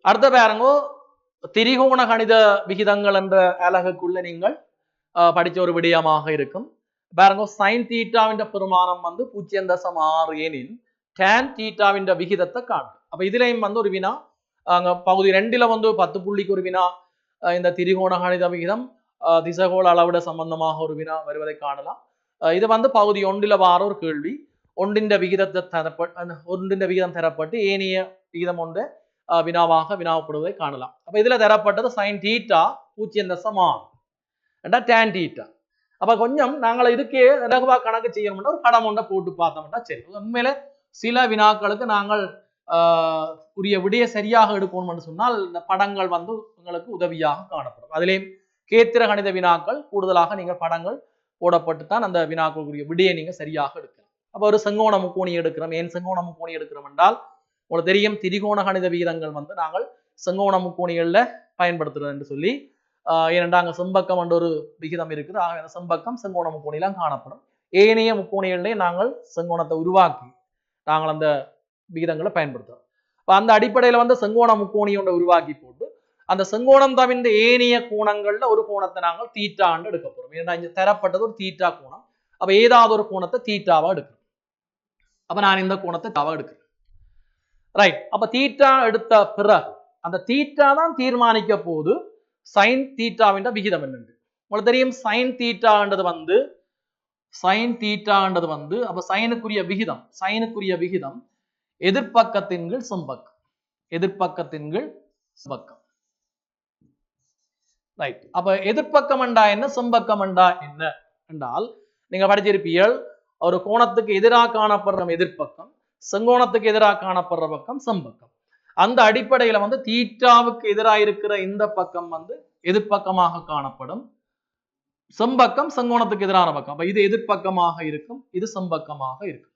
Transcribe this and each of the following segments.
அடுத்த பாருங்க திரிகோண கணித விகிதங்கள் என்ற அலகுக்குள்ள நீங்கள் படிச்ச ஒரு விடயமாக இருக்கும். பாருங்க சைன் தீட்டாவின் பெருமானம் வந்து 0.6 எனில் tan தீட்டாவின் விகிதத்தை காணும். அப்ப இதுலயும் வந்து ஒரு வினா அங்க பகுதி 2ல வந்து 10 புள்ளிக்கு ஒரு வினா இந்த திரிகோண கணித விகிதம் திசைகோள அளவிட சம்பந்தமாக ஒரு வினா வருவதை காணலாம். இது வந்து பகுதி 1ல வார ஒரு கேள்வி. ஒன்றின் விகிதம் தரப்பட்டு ஏனைய விகிதம் ஒன்று வினாவாக வினாவப்படுவதை காணலாம். அப்ப இதுல தரப்பட்டது sin தீட்டா 0.6 tan தீட்டா. அப்ப கொஞ்சம் நாங்கள் இதுக்கே இலகுவா கணக்கு செய்யணும்னா ஒரு படம் ஒன்றை போட்டு பார்த்தோம்னா சரி. உண்மையில சில வினாக்களுக்கு நாங்கள் உரிய விடைய சரியாக எடுக்கணும்னு சொன்னால் இந்த படங்கள் வந்து உங்களுக்கு உதவியாக காணப்படும். அதிலேயும் கேத்திர கணித வினாக்கள் கூடுதலாக நீங்கள் படங்கள் போடப்பட்டு தான் அந்த வினாக்களுக்குரிய விடையை நீங்க சரியாக எடுக்கலாம். அப்ப ஒரு செங்கோண முக்கோணி எடுக்கிறோம். ஏன் செங்கோண முக்கோணி எடுக்கிறோம் என்றால் உங்களுக்கு தெரியும் திரிகோண கணித விகிதங்கள் வந்து நாங்கள் செங்கோண முக்கோணிகள்ல பயன்படுத்துறது என்று சொல்லி ஏனென்றா அங்க செம்பக்கம் என்ற ஒரு விகிதம் இருக்குது. ஆக அந்த செம்பக்கம் செங்கோண முக்கோணிலாம் காணப்படும். ஏனைய முக்கோணிகளிலே நாங்கள் செங்கோணத்தை உருவாக்கி நாங்கள் அந்த விகிதங்களை பயன்படுத்துறோம். அந்த அடிப்படையில வந்து செங்கோண முக்கோணி ஒன்றை உருவாக்கி போட்டு அந்த செங்கோணம் தவிர்ந்த ஏனைய கோணங்கள்ல ஒரு கோணத்தை நாங்கள் தீட்டாண்டு எடுக்க போறோம். ஏன்னா இங்க தரப்பட்டது ஒரு தீட்டா கோணம். அப்ப ஏதாவது ஒரு கோணத்தை தீட்டாவா எடுக்கிறோம். அப்ப நான் இந்த கோணத்தை தாவா எடுக்கிறேன். ரைட். அப்ப தீட்டா எடுத்த பிறகு அந்த தீட்டா தான் தீர்மானிக்க போது சைன் தீட்டாவின் விகிதம் என்னன்னு உங்களுக்கு தெரியும். சைன் தீட்டான்றது வந்து அப்ப சைனுக்குரிய விகிதம் எதிர்பக்கத்தின் கீழ் செம்பக்கம். ரைட். அப்ப எதிர்பக்கம் என்றா என்ன, செம்பக்கம் என்றா என்ன என்றால் நீங்க படிச்சிருப்பீர்கள் ஒரு கோணத்துக்கு எதிராக காணப்படுற எதிர்பக்கம், செங்கோணத்துக்கு எதிராக காணப்படுற பக்கம் செம்பக்கம். அந்த அடிப்படையில வந்து தீட்டாவுக்கு எதிராக இருக்கிற இந்த பக்கம் வந்து எதிர்பக்கமாக காணப்படும், செம்பக்கம் செங்கோணத்துக்கு எதிரான பக்கம். அப்ப இது எதிர்பக்கமாக இருக்கும், இது செம்பக்கமாக இருக்கும்.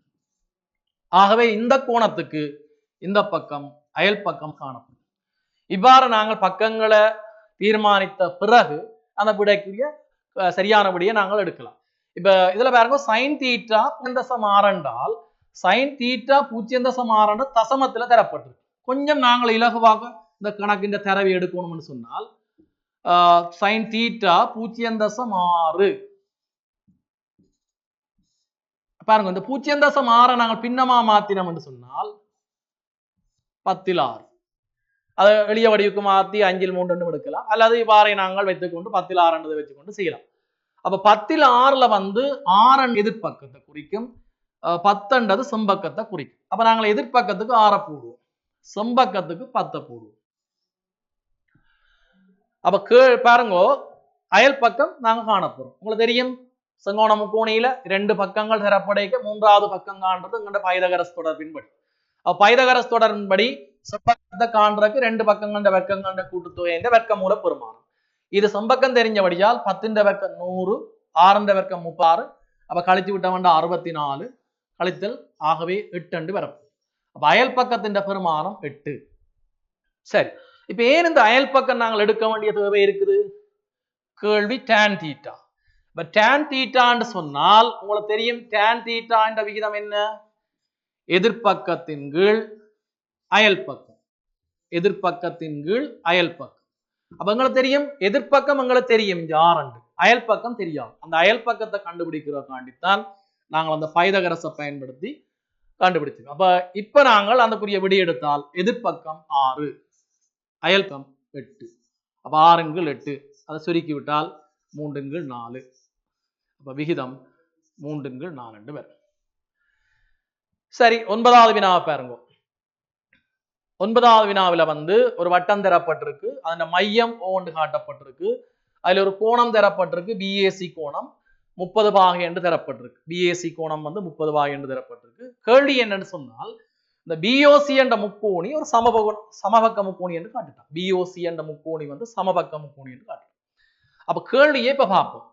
ஆகவே இந்த கோணத்துக்கு இந்த பக்கம் அயல் பக்கம் காணப்படும். இவ்வாறு நாங்கள் பக்கங்களை தீர்மானித்த பிறகு அந்த விடைக்குரிய சரியான விடையை நாங்கள் எடுக்கலாம். இப்ப இதுல பாருங்க சைன் தீட்டா 0.6 என்றால் சைன் தீட்டா 0.6 தசமத்துல தரப்பட்டிருக்கு. கொஞ்சம் நாங்கள் இலகுவாக இந்த கணக்கின் தரவை எடுக்கணும்னு சொன்னால் சைன் தீட்டா 0.6 பாருங்க. இந்த 0.6 நாங்கள் பின்னமா மாத்தினோம் என்று சொன்னால் 10/6. அதை எளிய வடிவுக்கு மாற்றி 5/3 எடுக்கலாம். அல்லது இவ்வாறை நாங்கள் வைத்துக்கொண்டு 10/6 வச்சுக்கொண்டு செய்யலாம். அப்ப 10/6 வந்து 6 எதிர்பக்கத்தை குறிக்கும், 10 செம்பக்கத்தை குறிக்கும். அப்ப நாங்கள் எதிர்பக்கத்துக்கு 6 போடுவோம், செம்பக்கத்துக்கு 10 போடுவோம். அப்ப பாருங்க அயல் பக்கம் நாங்க காணப்போறோம். உங்களுக்கு தெரியும் செங்கோண முக்கோணியில 2 பக்கங்கள் தரப்படைக்க 3வது பக்கம் காண்றது எங்கட பைதகரஸ் தொடர்பின்படி. பைதகரஸ் தொடர்பின்படி செம்பக்கத்தை காண்றதுக்கு 2 பக்கங்கள வர்க்கங்கள கூட்டுத்தொகை வர்க்கமூல பெருமானம். இது செம்பக்கம் தெரிஞ்சபடியால் 10 வர்க்கம் 100, 6 வர்க்கம் 36. அப்ப கழிச்சு விட்டவன்டா 64 கழித்தல் ஆகவே 8 வரப்போம். அப்ப அயல் பக்கத்தின் பெருமானம் 8. சரி. இப்ப ஏன் இந்த அயல் பக்கம் நாங்கள் எடுக்க வேண்டிய தேவை இருக்குது? கேள்வி tan தீட்டா. இப்ப tan தீட்டான்னு சொன்னால் உங்களுக்கு தெரியும் tan தீட்டா என்ற விகிதம் என்ன? எதிர்பக்கத்தின் கீழ் அயல் பக்கம். அப்ப எங்களுக்கு தெரியும் எதிர்பக்கம் எங்களுக்கு தெரியும் யாருண்டு, அயல் பக்கம் தெரியாது. அந்த அயல் பக்கத்தை கண்டுபிடிக்கிறதுக்காண்டித்தான் நாங்கள் அந்த பைதகரஸை பயன்படுத்தி கண்டுபிடிச்சோம். அப்ப இப்ப நாங்கள் அந்தக்குரிய விடை எடுத்தால் எதிர்பக்கம் 6, அயல்பக்கம் 8. அப்ப 6/8 அதை சுருக்கி விட்டால் 3/4. அப்ப விகிதம் 3/4 வரும். சரி. 9வது வினாவை பாருங்க. 9வது வினாவில வந்து ஒரு வட்டம் தரப்பட்டிருக்கு, அதன் மையம் ஓண்டு காட்டப்பட்டிருக்கு, அதுல ஒரு கோணம் தரப்பட்டிருக்கு, BAC கோணம் 30 பாகை என்று தரப்பட்டிருக்கு. BAC கோணம் வந்து 30 பாகை என்று தரப்பட்டிருக்கு. கேள்வி என்னன்னு சொன்னால் இந்த BOC என்ற முக்கோணி ஒரு சமபக்க முக்கோணி என்று காட்டுட்டான். BOC என்ற முக்கோணி வந்து சமபக்க முக்கோணி என்று காட்டுட்டான். அப்ப கேள்வியை இப்ப பார்ப்போம்.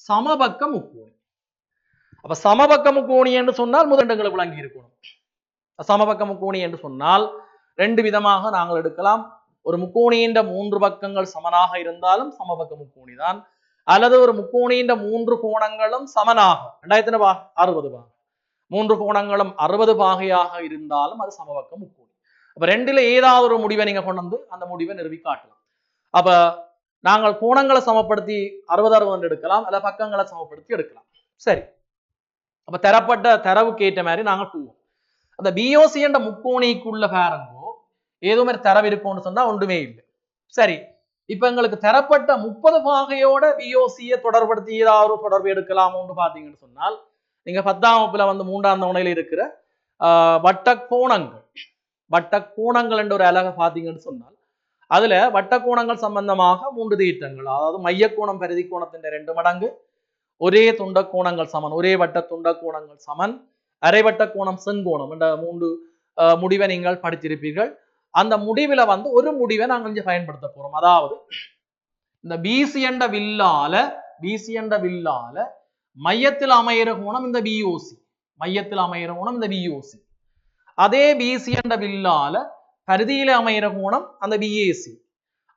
சமபக்க முக்கோணி. அப்ப சமபக்க முக்கோணி என்று சொன்னால் முதல் விளங்கி இருக்கணும். சமபக்க முக்கோணி என்று சொன்னால் 2 விதமாக நாங்கள் எடுக்கலாம். ஒரு முக்கோணியின் 3 பக்கங்கள் சமனாக இருந்தாலும் சமபக்க முக்கோணி தான், அல்லது ஒரு முக்கோணியின் 3 கோணங்களும் சமனாக 60 பாகை 3 கோணங்களும் 60 பாகையாக இருந்தாலும் அது சமபக்க முக்கோணி. அப்ப ரெண்டுல ஏதாவது ஒரு முடிவை நீங்க கொண்டு வந்து அந்த முடிவை நிறுவி காட்டலாம். அப்ப நாங்கள் கோணங்களை சமப்படுத்தி 60 எடுக்கலாம், அல்ல பக்கங்களை சமப்படுத்தி எடுக்கலாம். சரி, அப்ப தரப்பட்ட தரவுக்கு ஏற்ற மாதிரி நாங்கள் போவோம். அந்த பிஓசி என்ற முக்கோணிக்குள்ள பாருங்கோ ஏதோ மாதிரி தரவு இருக்கும்னு சொன்னா ஒன்றுமே இல்லை. சரி, இப்ப எங்களுக்கு தரப்பட்ட 30 பாகையோட பிஓசியை தொடர்படுத்தி ஏதாவது ஒரு தொடர்பு எடுக்கலாமோன்னு பாத்தீங்கன்னு சொன்னால், நீங்க 10ஆம் வகுப்புல வந்து 3ஆம் தவணையில இருக்கிற வட்டக்கோணங்கள் என்ற ஒரு அலகை பாத்தீங்கன்னு சொன்னால், அதுல வட்டக்கோணங்கள் சம்பந்தமாக 3 தீட்டங்கள், அதாவது மையக்கோணம் பரிதி கோணத்தின் 2 மடங்கு, ஒரே துண்ட கோணங்கள் சமன், ஒரே வட்ட துண்ட கோணங்கள் சமன், அரைவட்ட கோணம் செங்கோணம் என்ற 3 முடிவை நீங்கள் படித்திருப்பீர்கள். அந்த முடிவுல வந்து ஒரு முடிவை நாங்கள் இங்க பயன்படுத்த போறோம். அதாவது இந்த பிசி என்ற வில்லால மையத்தில் அமைகிற கோணம் இந்த பிஓசி, மையத்தில் அமைகிற கோணம் இந்த பிஓசி. அதே பிசி என்ற வில்லால பரிதியில அமைகிற கோணம் அந்த பிஏசி.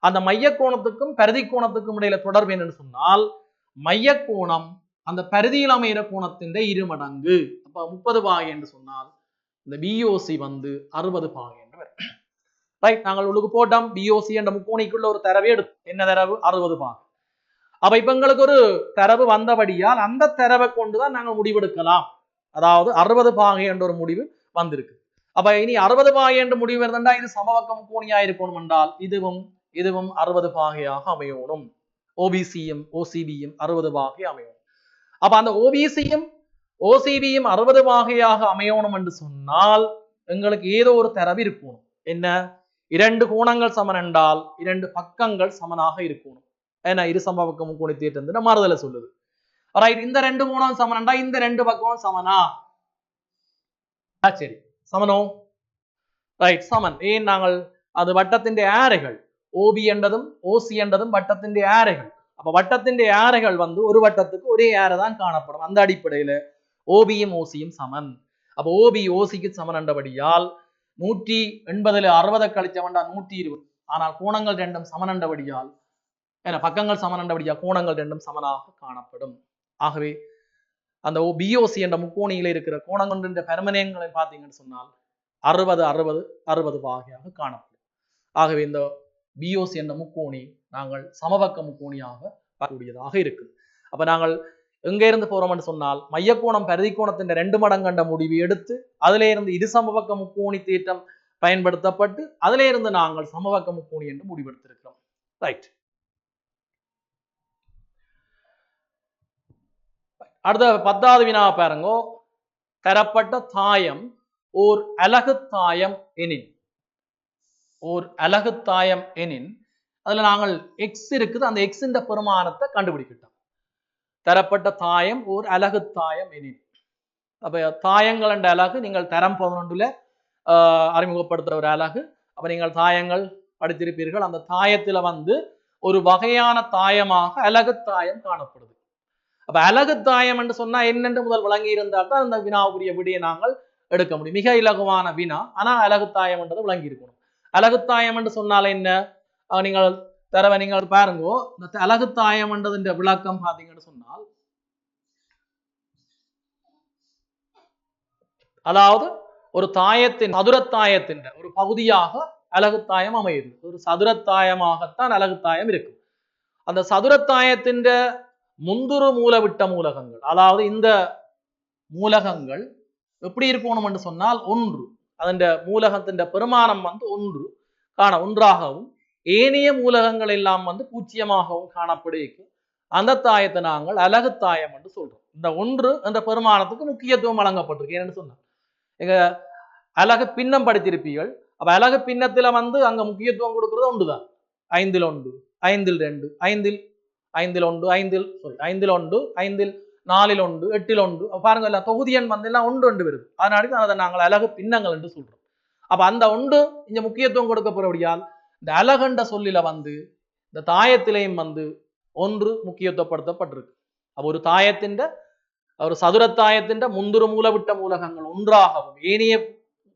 அந்த மைய கோணத்துக்கும் பரிதி கோணத்துக்கும் இடையில தொடர்பு என்னன்னு சொன்னால், மைய கோணம் அந்த பரிதியில் அமைகிற கோணத்தின் 2 மடங்கு. அப்ப 30 பாகை என்று சொன்னால் இந்த பிஓசி வந்து 60 பாகை என்று வரும். ரைட், நாங்கள் உள்ளுக்கு போட்டோம். பிஓசி என்ற முக்கோணிக்குள்ள ஒரு தரவு எடுத்து, என்ன தரவு? 60 பாகை. அப்ப இப்ப எங்களுக்கு ஒரு தரவு வந்தபடியால் அந்த தரவை கொண்டுதான் நாங்கள் முடிவெடுக்கலாம். அதாவது 60 பாகை என்ற ஒரு முடிவு வந்திருக்கு. அப்ப இனி 60 பாகை என்ற முடிவு இருந்தா இது சமபக்க முக்கோணியா இருக்கணும் என்றால் இதுவும் 60 பாகையாக அமையணும். ஓபிசியும் ஓசிபியும் 60 பாகை அமையணும். அப்ப அந்த ஓபிசியும் ஓசிபியும் 60 பாகையாக அமையணும் என்று சொன்னால் எங்களுக்கு ஏதோ ஒரு தரவு இருக்கணும். என்ன? 2 கோணங்கள் சமன் என்றால் 2 பக்கங்கள் சமனாக இருக்கணும். ஏன்னா இரு சமபக்க முக்கோணி தீர்த்தம் மாறுதலை சொல்லுது. ரைட், இந்த 2 கோணம் சமன் என்றா இந்த 2 பக்கம் சமனா? சரி, சமனோ? ரைட், சமன். ஏன்? நாங்கள் அது வட்டத்தின் ஆரைகள், ஓபி என்றதும் ஓசி என்றதும் வட்டத்தின் ஆரைகள். அப்ப வட்டத்தின் ஆரைகள் வந்து ஒரு வட்டத்துக்கு ஒரே ஆரை தான் காணப்படும். அந்த அடிப்படையில ஓபியும் ஓசியும் சமன். அப்ப ஓபி ஓசிக்கு சமன் என்றபடியால் 180 60 கழிச்சவண்டா 120. ஆனால் கோணங்கள் ரெண்டும் சமன் என்றபடியால், ஏன்னா பக்கங்கள் சமன் என்றபடியால் கோணங்கள் ரெண்டும் சமனாக காணப்படும். ஆகவே அந்த பிஓசி என்ற முக்கோணியில இருக்கிற கோணங்கள் என்ற பெர்மனேன்களை பார்த்தீங்கன்னு சொன்னால் 60 60 60 பாகையாக காணப்படும். ஆகவே இந்த பிஓசி என்ற முக்கோணி நாங்கள் சமபக்க முக்கோணியாக பார்க்கக்கூடியதாக இருக்கு. அப்ப நாங்கள் எங்க இருந்து போறோம்னு சொன்னால், மையக்கோணம் பரிதி கோணத்தின் 2 மடங்கண்ட முடிவு எடுத்து அதிலே இருந்து இரு சமபக்க முக்கோணி தீட்டம் பயன்படுத்தப்பட்டு அதிலே இருந்து நாங்கள் சமபக்க முக்கோணி என்று முடிவெடுத்திருக்கிறோம். ரைட், அடுத்த 10வது வினாவை பாருங்க. தரப்பட்ட தாயம் ஓர் அலகு தாயம் எனின், ஓர் அலகு தாயம் எனின் அதுல நாங்கள் எக்ஸ் இருக்குது, அந்த எக்ஸ் இந்த பெருமானத்தை கண்டுபிடிக்கிட்டோம். தரப்பட்ட தாயம் ஓர் அலகு தாயம் எனின். அப்ப தாயங்கள் என்ற அலகு நீங்கள் தரம் 11ல அறிமுகப்படுத்துற ஒரு அலகு. அப்ப நீங்கள் தாயங்கள் படித்திருப்பீர்கள். அந்த தாயத்துல வந்து ஒரு வகையான தாயமாக அலகு தாயம் காணப்படுது. அப்ப அலகு தாயம் என்று சொன்னா என்னென்று முதல் விளங்கி இருந்தால் தான் அந்த வினாவுக்குரிய விடையை நாங்கள் எடுக்க முடியும். மிக இலகுவான வினா, ஆனா அலகு தாயம் என்றது விளங்கி இருக்கணும். அலகு தாயம் என்று சொன்னால என்ன? நீங்கள் தரவை நீங்கள் பாருங்கோ. இந்த அலகு தாயம் என்றது விளக்கம் பாத்தீங்கன்னு சொன்னால், அதாவது ஒரு தாயத்தின் சதுரத்தாயத்தின் ஒரு பகுதியாக அலகுத்தாயம் அமையுது. ஒரு சதுரத்தாயமாகத்தான் அலகுத்தாயம் இருக்கும். அந்த சதுரத்தாயத்தின் முந்துரு மூலவிட்ட மூலகங்கள், அதாவது இந்த மூலகங்கள் எப்படி இருக்கணும் என்று சொன்னால், ஒன்று அதன் மூலகத்தின் பெருமானம் வந்து ஒன்றாகவும் ஏனைய மூலகங்கள் எல்லாம் வந்து பூஜ்ஜியமாகவும் காணப்படுகிறது. அந்த தாயத்தை நாங்கள் அலகு தாயம் என்று சொல்றோம். இந்த ஒன்று என்ற பெருமானத்துக்கு முக்கியத்துவம் வழங்கப்பட்டிருக்கு. ஏன்னு சொன்னா, எங்க அலகு பின்னம் படித்திருப்பீர்கள். அப்ப அலகு பின்னத்துல வந்து அங்க முக்கியத்துவம் கொடுக்கிறது ஒன்றுதான். 5ல் 1, 5ல் 2, 5ல் 1, 5ல் 1, 5ல் 4ல் 1, 8ல் 1. பாருங்க, எல்லாம் தொகுதி எண் வந்து எல்லாம் 1 வருது. அதனால அதை நாங்கள் அலகு பின்னங்கள் என்று சொல்றோம். அப்ப அந்த ஒன்று இங்க முக்கியத்துவம் கொடுக்கப்படுவதால் இந்த அலகண்ட சொல்லில வந்து இந்த தாயத்திலையும் வந்து 1 முக்கியத்துவப்படுத்தப்பட்டிருக்கு. அப்ப ஒரு தாயத்தின் ஒரு சதுரத்தாயத்தின் முந்துரு மூலவிட்ட மூலகங்கள் ஒன்றாகவும் ஏனைய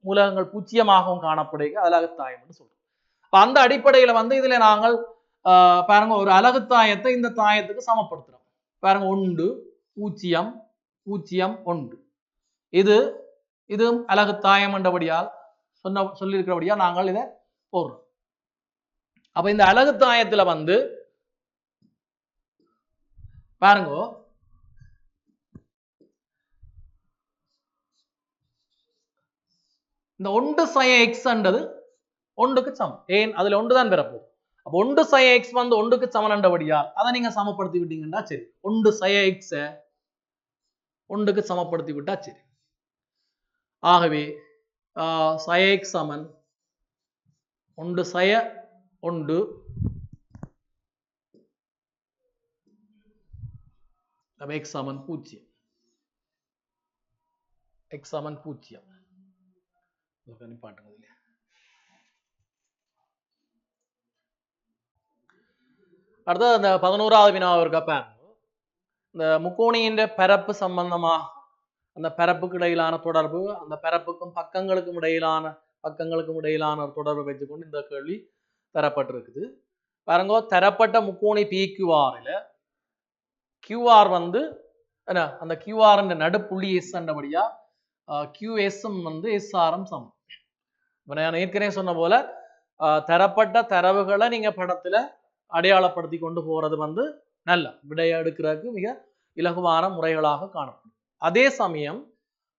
மூலகங்கள் பூஜ்ஜியமாகவும் காணப்படுகிறது அலகுத்தாயம் என்று சொல்றோம். அந்த அடிப்படையில வந்து இதுல நாங்கள் பாருங்க, ஒரு அலகுத்தாயத்தை இந்த தாயத்துக்கு சமப்படுத்துறோம். பாருங்க, 1 0 0 1. இது அலகுத்தாயம் என்றபடியால் சொல்லியிருக்கிறபடியா நாங்கள் இதை போடுறோம். அப்ப இந்த அலகுத்தாயத்துல வந்து பாருங்க, இந்த 1 sin x என்றது 1க்கு சமம். ஏன் அதுல 1 தான் பெறப்போகுது. அப்ப 1 sin x வந்து 1க்கு சமம் என்றபடியால் அதை நீங்க சமப்படுத்தி விட்டீங்கன்னா சரி. 1 sin x 1க்கு சமப்படுத்தி விட்டா சரி. ஆகவே sin x சமன் 1 sin 1 x சமன் 0. x சமன் 0. அடுத்தது அந்த 11வது வினாவை இருக்கா பாருங்க. இந்த முக்கோணியின் பரப்பு சம்பந்தமா அந்த பரப்புக்கு இடையிலான தொடர்பு, அந்த பரப்புக்கும் பக்கங்களுக்கும் இடையிலான தொடர்பை வச்சுக்கொண்டு இந்த கேள்வி தரப்பட்டிருக்குது. பாருங்க, தரப்பட்ட முக்கோணி PQRல QR வந்து அந்த QR நடுப்புள்ளி S என்றபடியா QS வந்து SR சமம். நான் ஏற்கனவே சொன்ன போல தரப்பட்ட தரவுகளை நீங்க படத்துல அடையாளப்படுத்தி கொண்டு போறது வந்து நல்ல விடைய எடுக்கிறதுக்கு மிக இலகுவான முறைகளாக காணப்படும். அதே சமயம்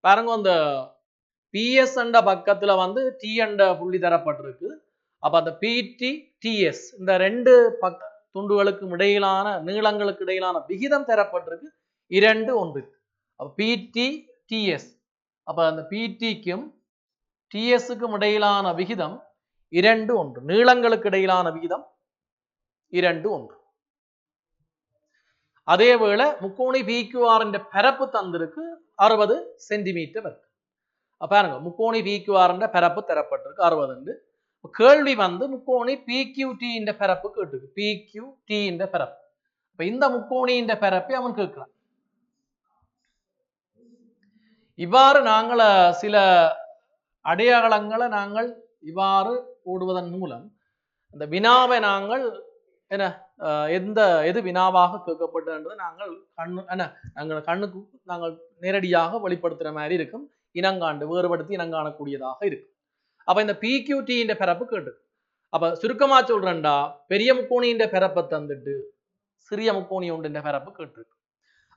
பாருங்க, அந்த PS என்ற பக்கத்துல வந்து T என்ற புள்ளி தரப்பட்டிருக்கு. அப்ப அந்த PT TS இந்த ரெண்டு துண்டுகளுக்கும் இடையிலான நீளங்களுக்கு இடையிலான விகிதம் தரப்பட்டிருக்கு 2 1. அப்ப PT TS, அப்ப அந்த PTக்கும் TSக்கும் இடையிலான விகிதம் 2 1. நீளங்களுக்கு இடையிலான விகிதம் 2 1. அதேவேளை முக்கோணி PQR பரப்பு தந்திருக்கு 60 சென்டிமீட்டர் இருக்கு. பாருங்க, முக்கோணி PQR பரப்பு தரப்பட்டிருக்கு 60. கேள்வி வந்து முக்கோணி PQT பரப்பு கேட்டுருக்கு. PQT பரப்பு. இப்ப இந்த முக்கோணியின் பரப்பை அவன் கேட்கிறான். இவ்வாறு நாங்கள் சில அடையாளங்களை நாங்கள் இவ்வாறு போடுவதன் மூலம் இந்த வினாவை நாங்கள் எது வினாவாக கேட்கப்பட்டது நாங்கள் கண்ணுக்கு நாங்கள் நேரடியாக வெளிப்படுத்துற மாதிரி இருக்கும். இனங்காண்டு வேறுபடுத்தி இனங்காணக்கூடியதாக இருக்கும். அப்ப இந்த PQT பரப்பு கேட்டு, அப்ப சுருக்கமா சொல்றேன்டா, பெரிய முக்கோணியின் பரப்பை தந்துட்டு சிறிய முக்கோணி ஒன்றின் பரப்பு கேட்டிருக்கு.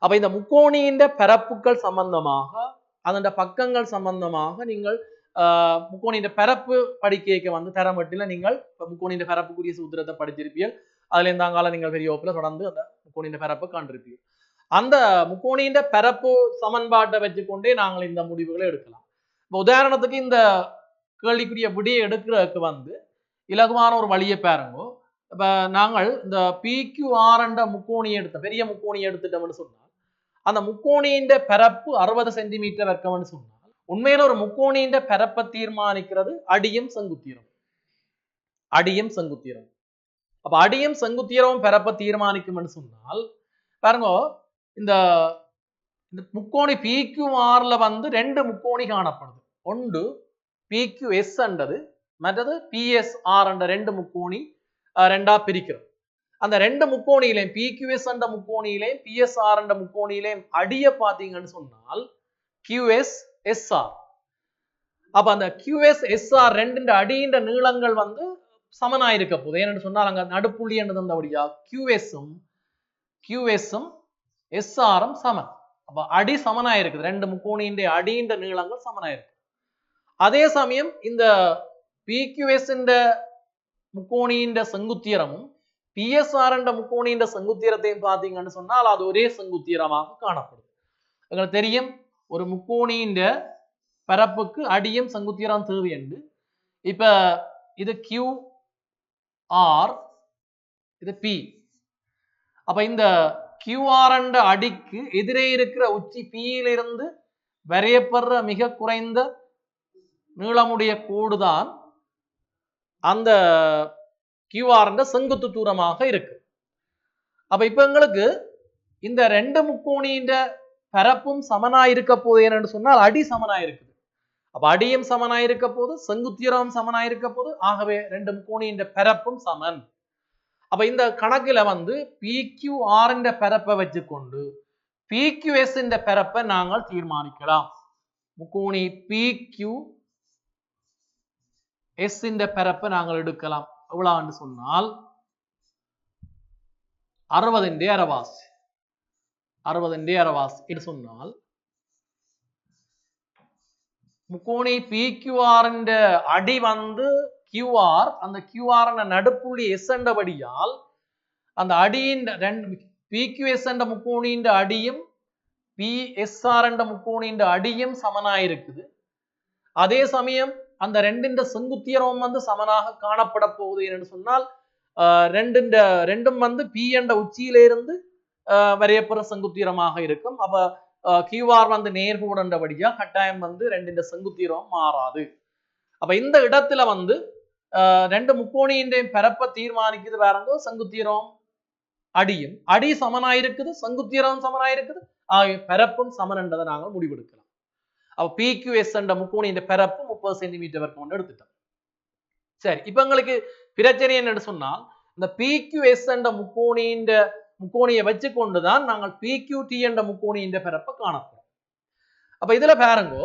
அப்ப இந்த முக்கோணியின் பரப்புகள் சம்பந்தமாக அதன் பக்கங்கள் சம்பந்தமாக நீங்கள் முக்கோணியின் பரப்பு படிக்க வந்து தரமட்டில நீங்கள் முக்கோணியின் பரப்புக்குரிய சூத்திரத்தை படிச்சிருப்பீர்கள். அதுல இருந்தாங்கால நீங்கள் பெரிய வகுப்புல தொடர்ந்து அந்த முக்கோணியின் பரப்பு காண்பிருப்பீர்கள். அந்த முக்கோணியின் பரப்பு சமன்பாட்டை வச்சுக்கொண்டே நாங்கள் இந்த முடிவுகளை எடுக்கலாம். இப்போ உதாரணத்துக்கு இந்த கேள்விக்குரிய விடியை எடுக்கிறதுக்கு வந்து இலகுவான ஒரு வழியை பாருங்க. இப்ப நாங்கள் இந்த PQR முக்கோணி பெரிய முக்கோணி எடுத்துட்டோம்னு சொன்னால் அந்த முக்கோணியின் பரப்பு 60 சென்டிமீட்டர் இருக்கணும்னு சொன்னால் உண்மையில ஒரு முக்கோணியின் பரப்பை தீர்மானிக்கிறது அடியும் செங்குத்தீரம். அப்ப அடியும் செங்குத்தீரமும் பரப்பை தீர்மானிக்கும் சொன்னால் பாருங்க, இந்த முக்கோணி PQRல வந்து 2 முக்கோணி காணப்படுது. ஒன்று PQS என்றது, மற்றது PSR என்ற 2 முக்கோணி ரெண்டா பிரிக்கிறோம். அந்த 2 முக்கோணியிலையும் PQS என்ற முக்கோணியிலையும் PSR என்ற முக்கோணியிலையும் அடிய பார்த்தீங்கன்னு சொன்னால் QSSR. அப்ப அந்த QSSR 2 அடியின் நீளங்கள் வந்து சமனாயிருக்க போகுது. ஏன்னு சொன்னால் அங்க நடுப்புள்ளி என்று தந்தபடியா QSம் SRம் சமன். அப்ப அடி சமனாயிருக்கு. 2 முக்கோணியின் அடியின் நீளங்கள் சமனாயிருக்கு. அதே சமயம் இந்த PQS முக்கோணியின் செங்குத்தீரமும் PSR முக்கோணியின் செங்குத்தீரத்தையும் பார்த்தீங்கன்னு சொன்னால் அது ஒரே செங்குத்தீரமாக காணப்படுது. உங்களுக்கு தெரியும், ஒரு முக்கோணியின் பரப்புக்கு அடியும் செங்குத்தீரம் தேவை என்று. இப்ப இது QR, இது P. அப்ப இந்த QR அடிக்கு எதிரே இருக்கிற உச்சி Pயிலிருந்து வரையப்படுற மிக குறைந்த நீளமுடைய கோடுதான் அந்த QR செங்குத்து தூரமாக இருக்கு. அப்ப இப்ப எங்களுக்கு இந்த 2 முக்கோணியின் பரப்பும் சமனாயிருக்க போது என்று சொன்னால் அடி சமனாயிருக்குது. அப்ப அடியும் சமனாயிருக்க போது, செங்குத்தீரமும் சமனாயிருக்க போது, ஆகவே 2 முக்கோணியின் பரப்பும் சமன். அப்ப இந்த கணக்குல வந்து PQR பரப்பை வச்சுக்கொண்டு PQS பரப்பை நாங்கள் தீர்மானிக்கலாம். முக்கோணி PQR எஸ் இந்த பரப்பை நாங்கள் எடுக்கலாம். எவ்வளவுன்னு சொன்னால் 60 அரைவாசி. 60 அரைவாசி என்று சொன்னால் முக்கோணி PQR அடி வந்து QR, அந்த QR நடுப்புள்ளி எஸ் என்றபடியால் அந்த அடியின் PQS என்ற முக்கோணியின் அடியும் PSR என்ற முக்கோணியின் அடியும் சமனாயிருக்குது. அதே சமயம் அந்த ரெண்டின் செங்குத்தியரம் வந்து சமனாக காணப்பட போகுது என்று சொன்னால் ரெண்டும் வந்து P என்ற உச்சியிலிருந்து வரையப்படுற செங்குத்தியரமாக இருக்கும். அப்ப QR வந்து நேர்கோடுன்றபடியா கட்டாயம் வந்து ரெண்டின் செங்குத்தியரம் மாறாது. அப்ப இந்த இடத்துல வந்து ரெண்டு முக்கோணியின் பரப்பை தீர்மானிக்குது பாருங்க. செங்குத்தியரம் அடியும் அடி சமனாயிருக்குது, செங்குத்தியரம் சமனாயிருக்குது, பரப்பும் சமன் என்றதை நாங்கள் முடிவெடுக்கலாம். அப்ப PQS என்ற முக்கோணியின் பரப்பு 30 சென்டிமீட்டர் வரைக்கும் எடுத்துட்டோம். சரி, இப்ப எங்களுக்கு பிரச்சனை என்னன்னு சொன்னால் இந்த PQS என்ற முக்கோணியை வச்சு கொண்டுதான் நாங்கள் PQT என்ற முக்கோணியின் பரப்பை காணப்போம். அப்ப இதுல பாருங்க,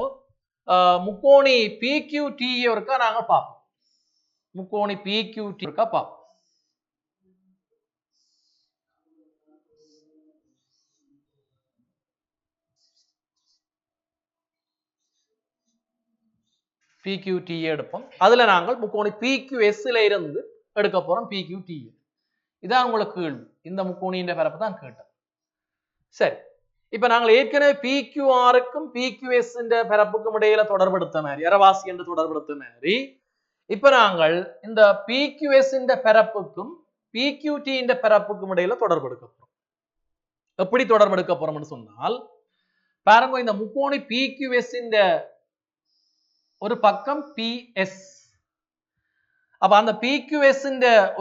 முக்கோணி PQT ஒருக்கா நாங்க பார்ப்போம். முக்கோணி PQT ஒருக்கா பார்ப்போம். PQT எடுப்போம். அதுல நாங்கள் முக்கோணி PQS இருந்து எடுக்க போறோம் PQT. இதான் உங்களுக்கு கேள்வி. இந்த முக்கோணியின் பரப்பு தான் கேட்டோம். சரி, இப்ப நாங்கள் ஏற்கனவே PQRக்கும் PQS பரப்புக்கும் இடையில தொடர்படுத்த மாதிரி, அரைவாசி என்று தொடர்படுத்த மாதிரி, இப்ப நாங்கள் இந்த PQS பரப்புக்கும் PQT பரப்புக்கும் இடையில தொடர்பெடுக்க போறோம். எப்படி தொடர்பெடுக்க போறோம்னு சொன்னால் பாருங்க, இந்த முக்கோணி PQS ஒரு பக்கம் PS. அப்ப அந்த PQS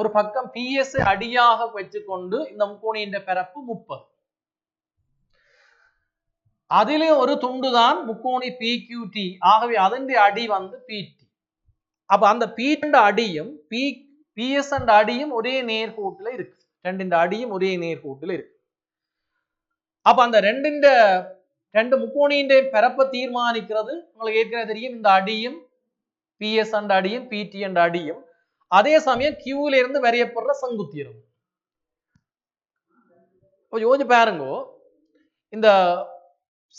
ஒரு பக்கம் PS அடியாக வச்சுக்கொண்டு இந்த முக்கோணியின் பரப்பு 30. அதிலே ஒரு துண்டுதான் முக்கோணி PQT. ஆகவே அதன் அடி வந்து PT. அப்ப அந்த PT அடியும் PS அடியும் ஒரே நேர்கோட்டுல இருக்கு. ரெண்டின் அடியும் ஒரே நேர்கோட்டுல இருக்கு. அப்ப அந்த ரெண்டு முக்கோணியின் பரப்பை தீர்மானிக்கிறது உங்களுக்கு ஏற்கனவே தெரியும். இந்த அடியும் PS அடியும் PT அடியும் அதே சமயம் Qல இருந்து வரையப்படுற செங்குத்தியரம். யோசிச்சு பாருங்க, இந்த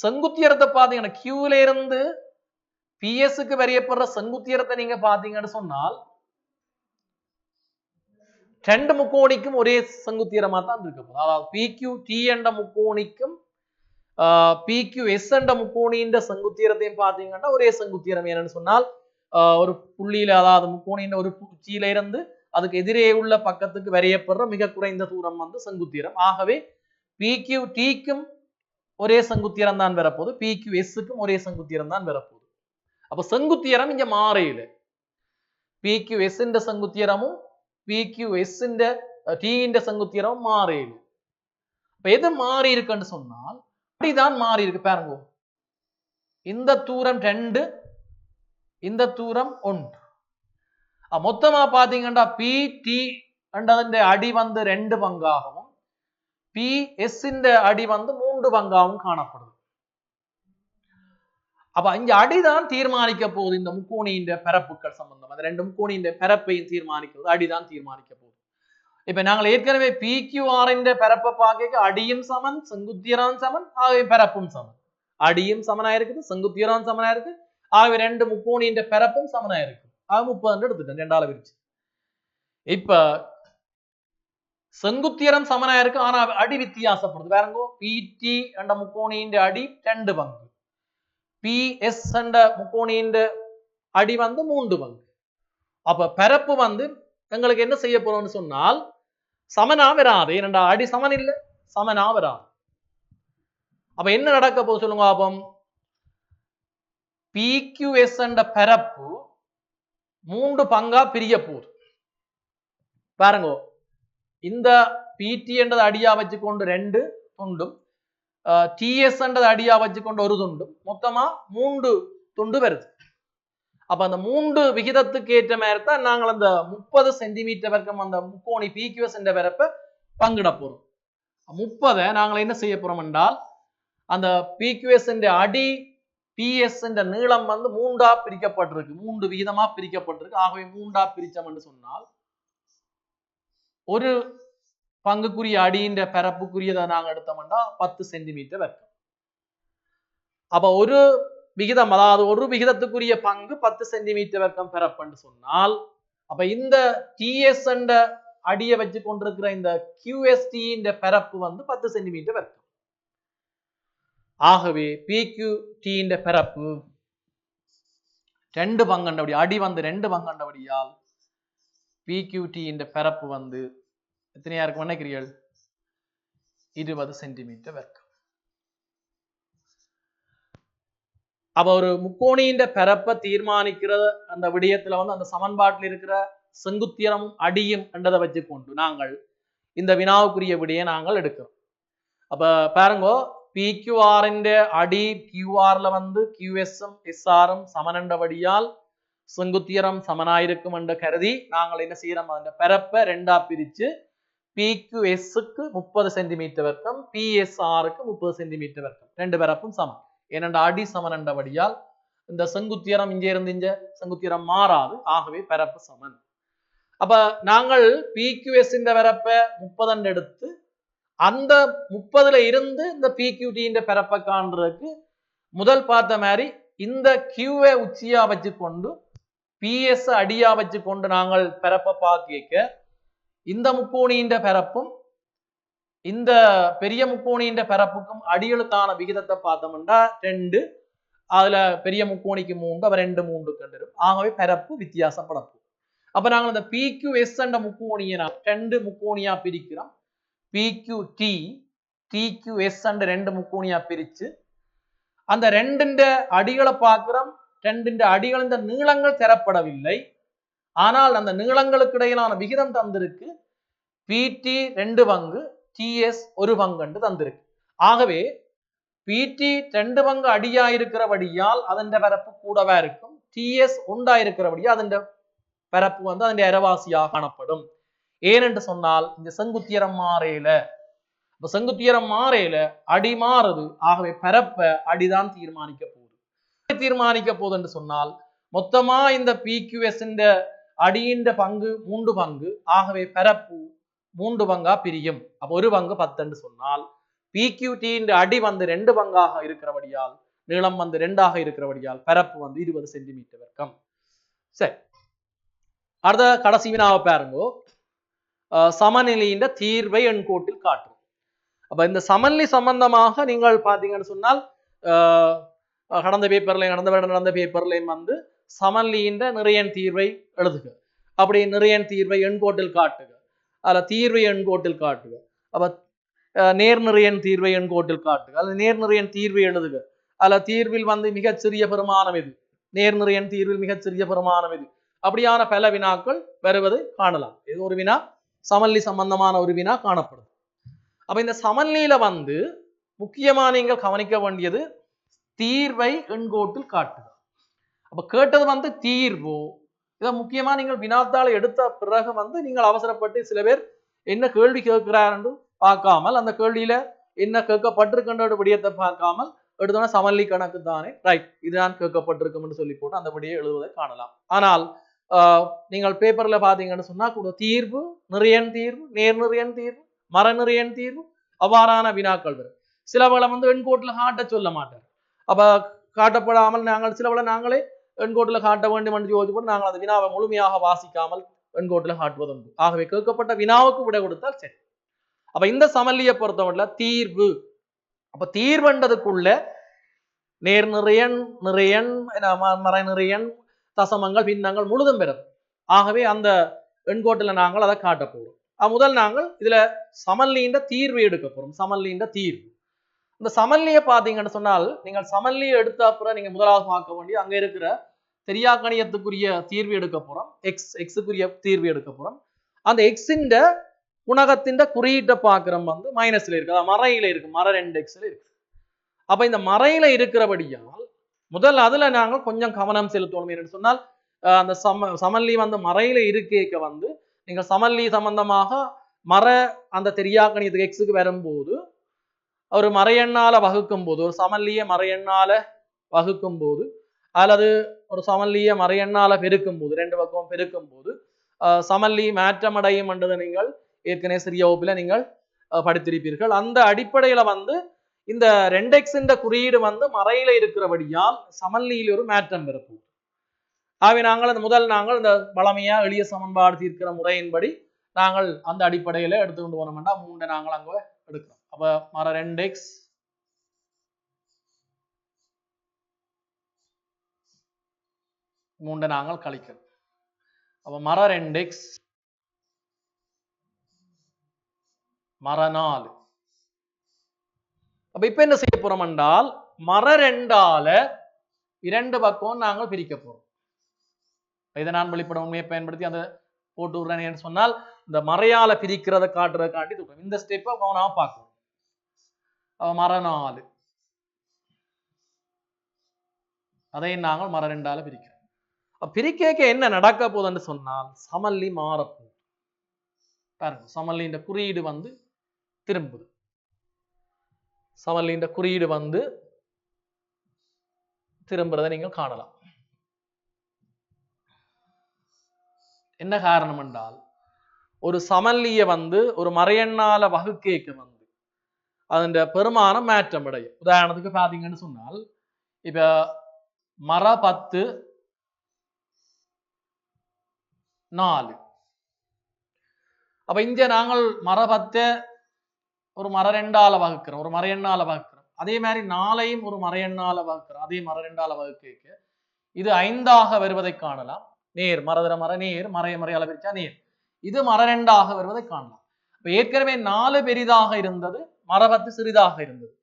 செங்குத்தியரத்தை பாத்தீங்கன்னா Qல இருந்து PS-க்கு வரையப்படுற செங்குத்தியரத்தை நீங்க பாத்தீங்கன்னு சொன்னால் ரெண்டு முக்கோணிக்கும் ஒரே செங்குத்தியரமா தான் இருக்கு. அதாவது PQT என்ற முக்கோணிக்கும் PQS என்ற முக்கோணியின் செங்குத்தியரத்தையும் பாத்தீங்கன்னா ஒரே செங்குத்தியரம். என்னன்னு சொன்னால் ஒரு புள்ளியில, அதாவது முக்கோணியின் ஒரு உச்சியில இருந்து அதுக்கு எதிரே உள்ள பக்கத்துக்கு வரையப்படுற மிக குறைந்த தூரம் வந்து செங்குத்தியரம். ஆகவே PQTக்கும் ஒரே செங்குத்தியரம் தான் வரப்போகுது, PQSக்கும் ஒரே செங்குத்தியரம் தான் வரப்போகுது. அப்ப செங்குத்தியரம் இங்க மாறையில PQS செங்குத்தியரமும் PQS T செங்குத்தியரமும் மாறையில. இப்ப எது மாறி இருக்குன்னு சொன்னால் அப்படிதான் மாறி இருக்கு. பாருங்க, இந்த தூரம் 2, இந்த தூரம் 1. மொத்தமா பாத்தீங்கன்னா PT அடி வந்து 2 பங்காகவும் PS அடி வந்து 3 பங்காகவும் காணப்படுது. அப்ப இங்க அடிதான் தீர்மானிக்க போகுது இந்த முக்கோணியின் பரப்புகள் சம்பந்தம். அந்த ரெண்டு முக்கோணியின் பரப்பையும் தீர்மானிக்கிறது அடிதான் தீர்மானிக்க போகுது. இப்ப நாங்கள் ஏற்கனவே PQR பரப்பை பார்க்க அடியும் சமன், செங்குத்தியரம் சமன், ஆகவே பரப்பும் சமன். அடியும் சமனா இருக்குது, செங்குத்தியரம் சமனா இருக்கு, ஆகவே ரெண்டு முக்கோணியின் பரப்பும் சமனா இருக்கு. ஆக 30 எடுத்துட்டேன், ரெண்டால பிரிச்சு. இப்ப செங்குத்தியரம் சமனா இருக்கு, ஆனா அடி வித்தியாசப்படுது. பாருங்க, PT என்ற முக்கோணியின் அடி 2 பங்கு, PS என்ற முக்கோணியின் அடி வந்து 3 பங்கு. அப்ப பரப்பு வந்து எங்களுக்கு என்ன செய்ய போறோம்னு சொன்னால் சமனா வராது. ஏனென்றா அடி சமன் இல்லை, சமனா வராது. அப்ப என்ன நடக்க போகுது சொல்லுங்க பாப்போம். PQS என்ற பரப்பு 3 பங்கா பிரிய போகுது. பாருங்க, இந்த PT என்றது அடியா வச்சுக்கொண்டு 2 துண்டும், TS என்றது அடியா வச்சுக்கொண்டு ஒரு துண்டும், மொத்தமா 3 துண்டு வருது. அப்ப அந்த 3 விகிதத்துக்கு ஏற்ற மாதிரி தான் நாங்கள் அந்த 30 சென்டிமீட்டர் வரைக்கும் அந்த முக்கோணி PQS என்ற பரப்பை பங்கிட போறோம். 30 நாங்கள் என்ன செய்ய போறோம் என்றால் அந்த PQS அடி PS நீளம் வந்து மூன்றா பிரிக்கப்பட்டிருக்கு, 3 விகிதமா பிரிக்கப்பட்டிருக்கு. ஆகவே மூன்றா பிரிச்சோம் என்று சொன்னால் ஒரு பங்குக்குரிய அடியின் பரப்புக்குரியதை நாங்க எடுத்தோம்னா 10 சென்டிமீட்டர் வரைக்கும். அப்ப ஒரு விகிதம், அதாவது ஒரு விகிதத்துக்குரிய பங்கு 10 சென்டிமீட்டர் வரைக்கும் பரப்புன்னு சொன்னால், அப்ப இந்த TS அடியை வச்சு கொண்டிருக்கிற இந்த QST பரப்பு வந்து 10 சென்டிமீட்டர் வரைக்கும். ஆகவே PQT பரப்பு 2 பங்கண்டபடி, அடி வந்து 2 பங்கண்டபடியால் PQT பரப்பு வந்து எத்தனையா இருக்கும் நினைக்கிறீர்கள்? 20 சென்டிமீட்டர் வரைக்கும். அப்ப ஒரு முக்கோணியின் பரப்பை தீர்மானிக்கிற அந்த விடயத்துல வந்து அந்த சமன்பாட்டில் இருக்கிற செங்குத்திரம் அடியும் என்றதை வச்சு கொண்டு நாங்கள் இந்த வினாவுக்குரிய விடையை நாங்கள் எடுக்கிறோம். அப்ப பாருங்க, PQR அடி QR வந்து QSம் SRம் சமனண்டபடியால் செங்குத்திரம் சமனாயிருக்கும் என்று கருதி நாங்கள் என்ன செய்யறோம், அந்த பரப்பை ரெண்டா பிரிச்சு PQSக்கு 30 சென்டிமீட்டர் வரைக்கும், PSRக்கு 30 சென்டிமீட்டர் வரைக்கும், ரெண்டு பரப்பும் சமம். ஏனென்ற அடி சமனண்டபடியால் இந்த செங்குத்திரம் இங்கே இருந்து இங்க செங்குத்திரம் மாறாது. ஆகவே பரப்பு சமன். அப்ப நாங்கள் PQS பரப்பை 30 எடுத்து அந்த 30ல இருந்து இந்த PQT பரப்பை காண்றதுக்கு முதல் பார்த்த மாதிரி இந்த Q உச்சியா வச்சு கொண்டு PS அடியா வச்சு கொண்டு நாங்கள் பரப்பை பார்க்க இந்த முக்கோணியின் பரப்பும் இந்த பெரிய முக்கோணியின் பரப்புக்கும் அடிகளுக்கான விகிதத்தை பார்த்தோம்னா 2, அதுல பெரிய முக்கோணிக்கு 3, அப்ப 2 3 கண்டிரும். ஆகவே பரப்பு வித்தியாசப்படும். அப்ப நாங்கள் இந்த PQS முக்கோணியை 2 முக்கோணியா பிரிக்கிறோம். PQT TQS 2 முக்கோணியா பிரிச்சு அந்த 2 அடிகளை பார்க்கிறோம். 2 அடிகள் இந்த நீளங்கள் தரப்படவில்லை, ஆனால் அந்த நீளங்களுக்கு இடையிலான விகிதம் தந்திருக்கு. PT 2 பங்கு, TS 1 பங்கு தந்திருக்கு. ஆகவே PT 2 பங்கு அடியா இருக்கிறபடியால் அதன் பரப்பு கூடவா இருக்கும், TS 1 இருக்கிறபடியா அதன் பரப்பு வந்து அதன் அரைவாசியாக காணப்படும். ஏனென்று சொன்னால் இந்த செங்குத்தியரம் மாறையில, செங்குத்தியரம் மாறையில அடி மாறுது. ஆகவே பரப்ப அடிதான் தீர்மானிக்க போகுது என்று சொன்னால் மொத்தமா இந்த PQS அடியின் பங்கு 3 பங்கு. ஆகவே பரப்பு 3 பங்கா பிரியும். அப்ப ஒரு பங்கு 10 என்று சொன்னால் PQT அடி வந்து 2 பங்காக இருக்கிறபடியால், நீளம் வந்து 2ஆக இருக்கிறபடியால் பரப்பு வந்து 20 சென்டிமீட்டர் வரைக்கும். சரி, அடுத்த கடைசி வினாவை பாருங்க. சமநிலையின் தீர்வை எண்கோட்டில் காட்டும். அப்ப இந்த சமநிலை சம்பந்தமாக நீங்கள் பாத்தீங்கன்னு சொன்னால் கடந்த பேப்பர்லையும் வந்து சமநிலையின் நிறைய தீர்வை எழுதுக. அப்படி நிறைய தீர்வை எண்கோட்டில் காட்டுக. அதுல தீர்வை எண்கோட்டில் காட்டுக. அப்ப நேர்நிறையன் தீர்வை எண்கோட்டில் காட்டுக. அது நேர்நிறையன் தீர்வை எழுதுக. அதுல தீர்வில் வந்து மிகச்சிறிய பெருமானம் எது, நேர்நிறையன் தீர்வில் மிகச்சிறிய பெருமானம் எது, அப்படியான பல வினாக்கள் வருவது காணலாம். இது ஒரு வினா, சமநிலை சம்பந்தமான ஒரு வினா காணப்படுது. அப்ப இந்த சமநிலையில வந்து முக்கியமா நீங்கள் கவனிக்க வேண்டியது தீர்வை எண்கோட்டில் காட்டுக. அப்ப கேட்டது வந்து தீர்வு. இதை முக்கியமா நீங்கள் வினாத்தாளை எடுத்த பிறகு வந்து நீங்கள் அவசரப்பட்டு சில பேர் என்ன கேள்வி கேட்கிறாரு பார்க்காமல், அந்த கேள்வியில என்ன கேட்கப்பட்டிருக்கின்ற விடயத்தை பார்க்காமல் எடுத்தோன்னா சமநிலை கணக்கு தானே, ரைட் இதுதான் கேட்கப்பட்டிருக்கும் சொல்லி போட்டு அந்த விடையை எழுதுவதை காணலாம். ஆனால் நீங்கள் பேப்பர்ல பாத்தீங்கன்னு சொன்னா கூட தீர்வு, நிறையன் தீர்வு, நேர்நிறையன் தீர்வு, மரநிறையன் தீர்வு அவ்வாறான வினாக்கள் வரும். சிலவளை வந்து எண்கோட்டில் காட்ட சொல்ல மாட்டார். அப்ப காட்டப்படாமல் நாங்கள் சிலவளை நாங்களே எண்கோட்டில் காட்ட வேண்டும் என்று யோசிச்சு போட்டு நாங்கள் அந்த வினாவை முழுமையாக வாசிக்காமல் எண்கோட்டில் காட்டுவதுண்டு. ஆகவே கேட்கப்பட்ட வினாவுக்கு விடை கொடுத்தால் சரி. அப்ப இந்த சமநிலையை பொறுத்தவரையில தீர்வு, அப்ப தீர்வுன்றதுக்குள்ள நேர்நிறையன், நிறையன், மறைநிறையன், தசமங்கள், பின்னங்கள் முழுதும் பெறும். ஆகவே அந்த எண்கோட்டில் நாங்கள் அதை காட்ட போறோம். முதல் நாங்கள் இதுல சமநிலையின் தீர்வு எடுக்க போறோம். சமநிலையின் தீர்வு, இந்த சமநிலையை பார்த்தீங்கன்னு சொன்னால் நீங்கள் சமநிலையை எடுத்த அப்புறம் நீங்க முதலாவது பார்க்க வேண்டிய அங்க இருக்கிற தெரியாக்கணியத்துக்குரிய தீர்வு எடுக்க போறோம். எக்ஸுக்குரிய தீர்வு எடுக்க போறோம். அந்த எக்ஸின் குணகத்தின் குறியீட்டை பார்க்கிறோம் வந்து மைனஸ்ல இருக்கு, அதாவது மறையில இருக்கு, மர 2 எக்ஸ்ல இருக்கு. அப்ப இந்த மறையில இருக்கிறபடியால் முதல் அதுல நாங்கள் கொஞ்சம் கவனம் செலுத்தணும். என்று சொன்னால் அந்த சமநிலை வந்து மறையில இருக்க வந்து நீங்க சமநிலை சம்பந்தமாக மர அந்த தெரியாக்கணியத்துக்கு எக்ஸுக்கு வரும்போது ஒரு மறையெண்ணால வகுக்கும் போது, ஒரு சமநிலையை மறையெண்ணால வகுக்கும் போது அல்லது ஒரு சமன்லிய மறையெண்ணால பெருக்கும் போது ரெண்டு பக்கம் பெருக்கும் போது சமன்லி மாற்றமடையும் என்றதை நீங்கள் ஏற்கனவே சிறிய வகுப்பில் நீங்கள் படித்திருப்பீர்கள். அந்த அடிப்படையில வந்து இந்த 2x என்ற குறியீடு வந்து மறையில இருக்கிறபடியால் சமன்லியில் ஒரு மாற்றம் பெறப்போம். ஆகவே நாங்கள் இந்த பழமையா எளிய சமன்பாடு தீர்க்கிற முறையின்படி நாங்கள் அந்த அடிப்படையில எடுத்துக்கொண்டு போனோம்னா 3 நாங்கள் அங்க எடுக்கிறோம். அப்ப மர 2x மூன்றை நாங்கள் கழிக்கிறோம். அப்ப மர 2x மர 4. அப்ப இப்ப என்ன செய்ய போறோம் என்றால் மர 2ஆல இரண்டு பக்கம் நாங்கள் பிரிக்க போறோம். இதை நான் வெளிப்பட உண்மையை பயன்படுத்தி அந்த போட்டு விடுறேன் சொன்னால் இந்த மறையால பிரிக்கிறத காட்டுறதுக்காண்டி தூக்கம் இந்த ஸ்டெப்பை கவனமா பார்க்கணும். மர 4 அதை நாங்கள் மர 2ஆல பிரிக்கிறோம். பிரிக்க என்ன நடக்க போகுதுன்னு சொன்னால் சமல்லி மாறப்போகுது. பாருங்க, சமல்லின்ற குறியீடு வந்து திரும்புது. சமல்லின்ற குறியீடு வந்து திரும்புறதை நீங்கள் காணலாம். என்ன காரணம் என்றால் ஒரு சமல்லிய வந்து ஒரு மறையெண்ணால வகுக்கேக்க வந்து அதன் பெருமானம் மாற்றம் அடையும். உதாரணத்துக்கு பாத்தீங்கன்னு சொன்னால் இப்ப மர 10 4. அப்ப இங்க நாங்கள் மர 10 ஒரு மர 2ஆல வகுக்கிறோம், ஒரு மறையெண்ணால வகுக்கிறோம். அதே மாதிரி 4ஐயும் ஒரு மறையெண்ணால வகுக்கிறோம், அதே மர 2ஆல வகுக்க இது 5ஆக வருவதை காணலாம். நேர் மரதர மர நேர் மறையால பிரிச்சா நேர், இது மர 2ஆக வருவதை காணலாம். இப்ப ஏற்கனவே 4 பெரிதாக இருந்தது, மர 10 சிறிதாக இருந்தது.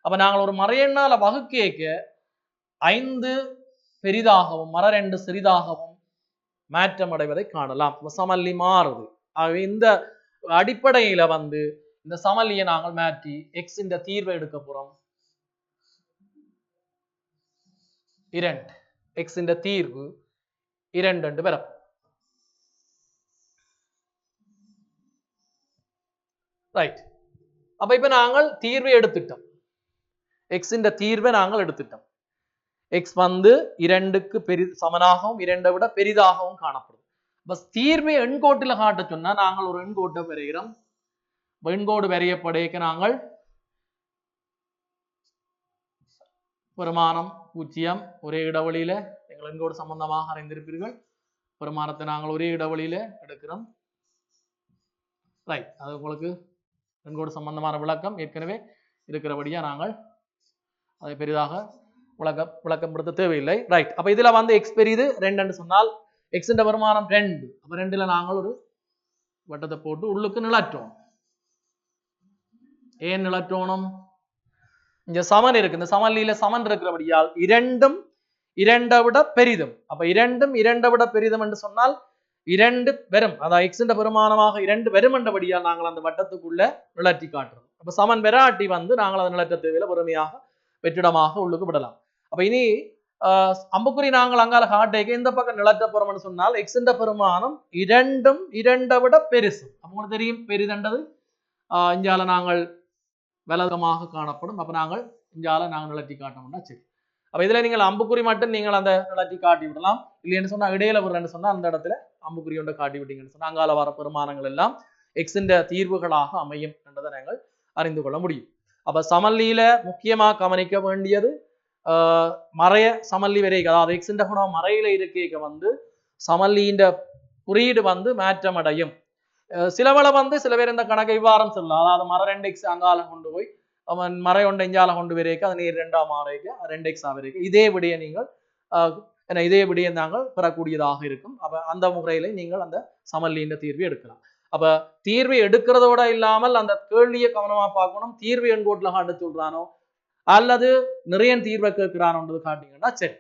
அப்ப நாங்கள் ஒரு மறையெண்ணால வகுக்க 5 பெரிதாகவும் மர 2 சிறிதாகவும் மாற்றம் அடைவதை காணலாம். சமல்லி மாறுது. ஆகவே இந்த அடிப்படையில வந்து இந்த சமல்லியை நாங்கள் மாற்றி எக்ஸ் இந்த தீர்வை எடுக்க போறோம். 2 எக்ஸ் இந்த தீர்வு 2 என்று பெறப்போம். ரைட். அப்ப இப்ப நாங்கள் தீர்வை எடுத்துட்டோம். எக்ஸ் இந்த தீர்வை நாங்கள் எடுத்துட்டோம். எக்ஸ் வந்து 2க்கு சமனாகவும் 2ஐ விட பெரிதாகவும் காணப்படும். பஸ் தீர்வை எண்கோட்டில் காட்ட சொன்னா நாங்கள் ஒரு எண்கோட்டை வரைகிறோம். எண்கோடு வரையப்படைக்க நாங்கள் பெருமானம் 0 ஒரே இடைவெளியில எங்கள் எண்கோடு சம்பந்தமாக அறிந்திருப்பீர்கள். பெருமானத்தை நாங்கள் ஒரே இடைவெளியில எடுக்கிறோம். ரைட், அது உங்களுக்கு எண்கோடு சம்பந்தமான விளக்கம் ஏற்கனவே இருக்கிறபடியா நாங்கள் அதை பெரிதாக விளக்கப்படுத்த தேவையில்லை. ரைட். அப்ப இதுல வந்து எக்ஸ் பெரிது 2 சொன்னால் எக்ஸ் வருமானம் 2. அப்ப 2ல நாங்கள் ஒரு வட்டத்தை போட்டு உள்ளுக்கு நிலற்றோம். ஏன் நிலற்றோணும்? இங்க சமன் இருக்கு, இந்த சமன்லியில சமன் இருக்கிறபடியால் 2ம் 2ஐ விட பெரிதும். அப்ப 2ம் 2ஐ விட பெரிதும் என்று சொன்னால் 2 வெறும், அதாவது எக்ஸ் பெருமானமாக 2 வெறும் என்றபடியால் நாங்கள் அந்த வட்டத்துக்குள்ள நிலற்றி காட்டுறோம். அப்ப சமன் வெராட்டி வந்து நாங்கள் அதை நிலற்ற தேவையில பொறுமையாக வெற்றிடமாக உள்ளுக்கு விடலாம். அப்ப இனி அம்புக்குறி நாங்கள் அங்கால காட்டேக்க இந்த பக்கம் நிலற்ற போறோம்னு சொன்னால் எக்ஸ் பெருமானம் 2ம் 2ஐ விட பெருசு. அப்ப உங்களுக்கு தெரியும் பெரிதண்டது இஞ்சால நாங்கள் விலகமாக காணப்படும். அப்ப நாங்கள் இஞ்சால நாங்கள் நிலத்தி காட்டோம்னா சரி. அப்ப இதுல நீங்கள் அம்புக்குறி மட்டும் நீங்கள் அந்த நிலத்தி காட்டி விடலாம். இல்லைன்னு சொன்னா இடையில விடுறேன்னு சொன்னா அந்த இடத்துல அம்புக்குறி ஒன்றை காட்டி விட்டீங்கன்னு சொன்னா அங்கால வர பெருமானங்கள் எல்லாம் எக்ஸ் தீர்வுகளாக அமையும் என்றதை நாங்கள் அறிந்து கொள்ள முடியும். அப்ப சமல்லியில முக்கியமா கவனிக்க வேண்டியது மறைய சமல்லி வரைக்கும், அதாவது எக்ஸ் குணம் மறையில இருக்க வந்து சமல்லியின் குறியீடு வந்து மாற்றமடையும். சிலவளை வந்து சில பேர் இந்த கணக்கை விவாரம் சொல்லலாம். அதாவது மர 2x அங்கால கொண்டு போய் அவன் மறை 1 இஞ்சால கொண்டு வரைக்க அது நேர் 2ஆ மாறைக்க 2x ஆக இதே விடையை நீங்கள் இதே விடையை நாங்கள் பெறக்கூடியதாக இருக்கும். அப்ப அந்த முறையில நீங்கள் அந்த சமல்லியின் தீர்வை எடுக்கலாம். அப்ப தீர்வை எடுக்கிறதோட இல்லாமல் அந்த கேள்வியை கவனமா பார்க்கணும். தீர்வு எண்கோட்டில் காட்ட சொல்றானோ அல்லது நிறைய தீர்வை கேட்கிறானோன்றது காட்டிங்கன்னா சரி.